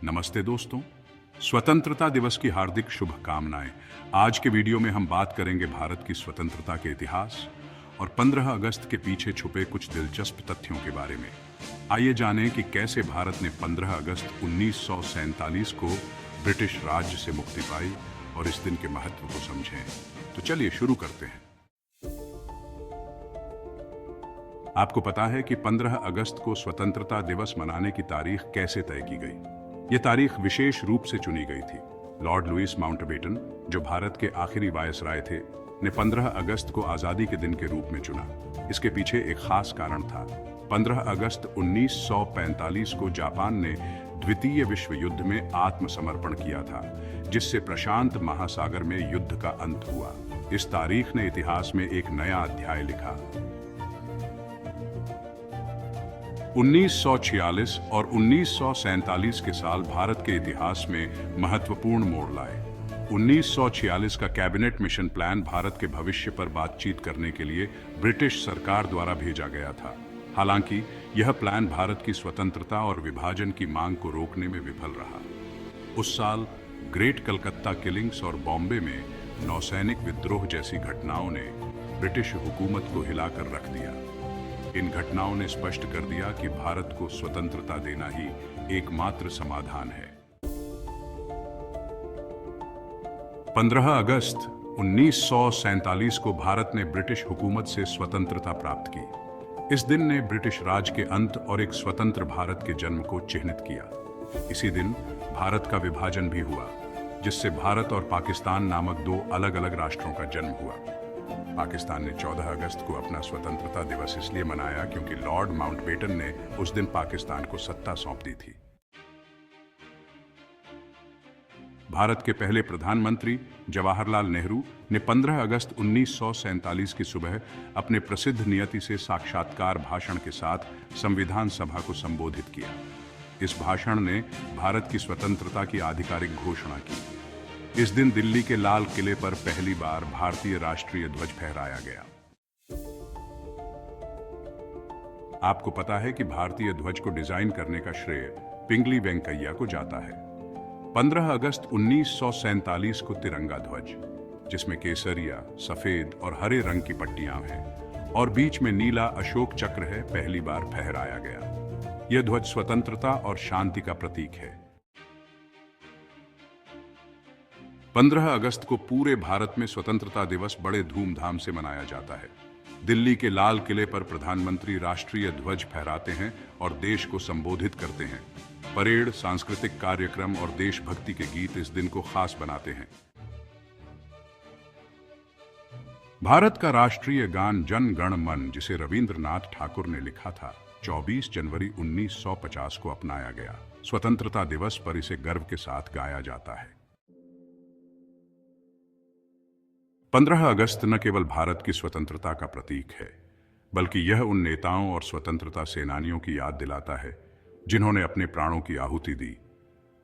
नमस्ते दोस्तों, स्वतंत्रता दिवस की हार्दिक शुभकामनाएं। आज के वीडियो में हम बात करेंगे भारत की स्वतंत्रता के इतिहास और 15 अगस्त के पीछे छुपे कुछ दिलचस्प तथ्यों के बारे में। आइए जानें कि कैसे भारत ने 15 अगस्त 1947 को ब्रिटिश राज्य से मुक्ति पाई और इस दिन के महत्व को समझें। तो चलिए शुरू करते हैं। आपको पता है कि 15 अगस्त को स्वतंत्रता दिवस मनाने की तारीख कैसे तय की गई? ये तारीख विशेष रूप से चुनी गई थी। लॉर्ड लुईस माउंटबेटन, जो भारत के आखिरी वायसराय थे, ने 15 अगस्त को आजादी के दिन के रूप में चुना। इसके पीछे एक खास कारण था। 15 अगस्त 1945 को जापान ने द्वितीय विश्व युद्ध में आत्मसमर्पण किया था, जिससे प्रशांत महासागर में युद्ध का अंत हुआ। इस तारीख ने इतिहास में एक नया अध्याय लिखा। 1946 और 1947 के साल भारत के इतिहास में महत्वपूर्ण मोड़ लाए। 1946 का कैबिनेट मिशन प्लान भारत के भविष्य पर बातचीत करने के लिए ब्रिटिश सरकार द्वारा भेजा गया था। हालांकि यह प्लान भारत की स्वतंत्रता और विभाजन की मांग को रोकने में विफल रहा। उस साल ग्रेट कलकत्ता किलिंग्स और बॉम्बे में नौसैनिक विद्रोह जैसी घटनाओं ने ब्रिटिश हुकूमत को हिलाकर रख दिया। इन घटनाओं ने स्पष्ट कर दिया कि भारत को स्वतंत्रता देना ही एकमात्र समाधान है। 15 अगस्त 1947 को भारत ने ब्रिटिश हुकूमत से स्वतंत्रता प्राप्त की। इस दिन ने ब्रिटिश राज के अंत और एक स्वतंत्र भारत के जन्म को चिह्नित किया। इसी दिन भारत का विभाजन भी हुआ, जिससे भारत और पाकिस्तान नामक दो अलग-अलग राष्ट्रों का जन्म हुआ। पाकिस्तान ने 14 अगस्त को अपना स्वतंत्रता दिवस इसलिए मनाया क्योंकि लॉर्ड माउंटबेटन ने उस दिन पाकिस्तान को सत्ता सौंप दी थी। भारत के पहले प्रधानमंत्री जवाहरलाल नेहरू ने 15 अगस्त 1947 की सुबह अपने प्रसिद्ध नियति से साक्षात्कार भाषण के साथ संविधान सभा को संबोधित किया। इस भाषण ने भारत की स्वतंत्रता की आधिकारिक घोषणा की। इस दिन दिल्ली के लाल किले पर पहली बार भारतीय राष्ट्रीय ध्वज फहराया गया। आपको पता है कि भारतीय ध्वज को डिजाइन करने का श्रेय पिंगली वेंकैया को जाता है। 15 अगस्त 1947 को तिरंगा ध्वज, जिसमें केसरिया, सफेद और हरे रंग की पट्टियां हैं और बीच में नीला अशोक चक्र है, पहली बार फहराया गया। यह ध्वज स्वतंत्रता और शांति का प्रतीक है। 15 अगस्त को पूरे भारत में स्वतंत्रता दिवस बड़े धूमधाम से मनाया जाता है। दिल्ली के लाल किले पर प्रधानमंत्री राष्ट्रीय ध्वज फहराते हैं और देश को संबोधित करते हैं। परेड, सांस्कृतिक कार्यक्रम और देशभक्ति के गीत इस दिन को खास बनाते हैं। भारत का राष्ट्रीय गान जन गण मन, जिसे रविंद्रनाथ ठाकुर ने लिखा था, 24 जनवरी 1950 को अपनाया गया। स्वतंत्रता दिवस पर इसे गर्व के साथ गाया जाता है। 15 अगस्त न केवल भारत की स्वतंत्रता का प्रतीक है, बल्कि यह उन नेताओं और स्वतंत्रता सेनानियों की याद दिलाता है जिन्होंने अपने प्राणों की आहुति दी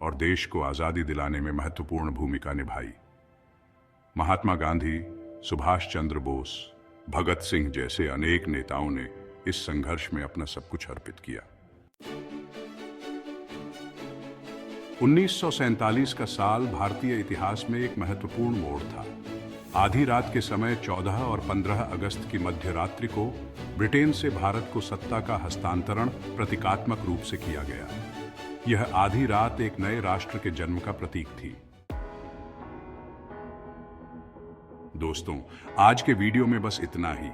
और देश को आजादी दिलाने में महत्वपूर्ण भूमिका निभाई। महात्मा गांधी, सुभाष चंद्र बोस, भगत सिंह जैसे अनेक नेताओं ने इस संघर्ष में अपना सब कुछ अर्पित किया। 1947 का साल भारतीय इतिहास में एक महत्वपूर्ण मोड़ था। आधी रात के समय 14 और 15 अगस्त की मध्य रात्रि को ब्रिटेन से भारत को सत्ता का हस्तांतरण प्रतीकात्मक रूप से किया गया। यह आधी रात एक नए राष्ट्र के जन्म का प्रतीक थी। दोस्तों, आज के वीडियो में बस इतना ही।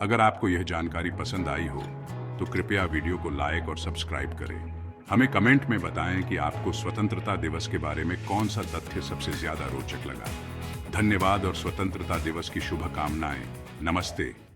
अगर आपको यह जानकारी पसंद आई हो तो कृपया वीडियो को लाइक और सब्सक्राइब करें। हमें कमेंट में बताएं कि आपको स्वतंत्रता दिवस के बारे में कौन सा तथ्य सबसे ज्यादा रोचक लगा। धन्यवाद और स्वतंत्रता दिवस की शुभकामनाएं। नमस्ते।